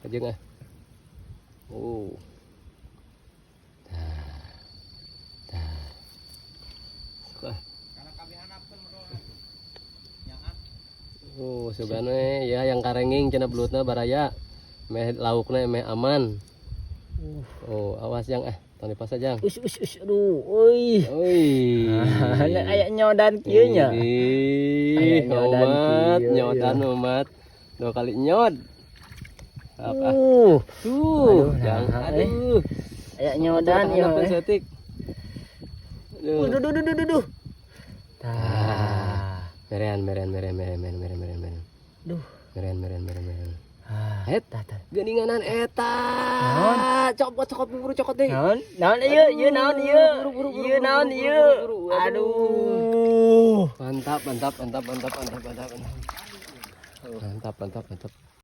Kajeng ah. Oh. Oh, sugane ya yang karenging cenah belutna baraya. Meh laukna meh aman. Oh, awas Jang ah. Tong dipas Jang. Aduh, euy. Euy. Aya nyodan kieu nya. Ih, nyodan umat. 2 kali nyod. Apa? Tuh, Jang. Aduh. Aya nyodan ya. Setik. Duh. Meren. Duh. Meren. Eta. Geuninganan eta. Cokot buru cokot deui. Naon ieu naon ieu. Ieu naon ieu. Aduh. Mantap.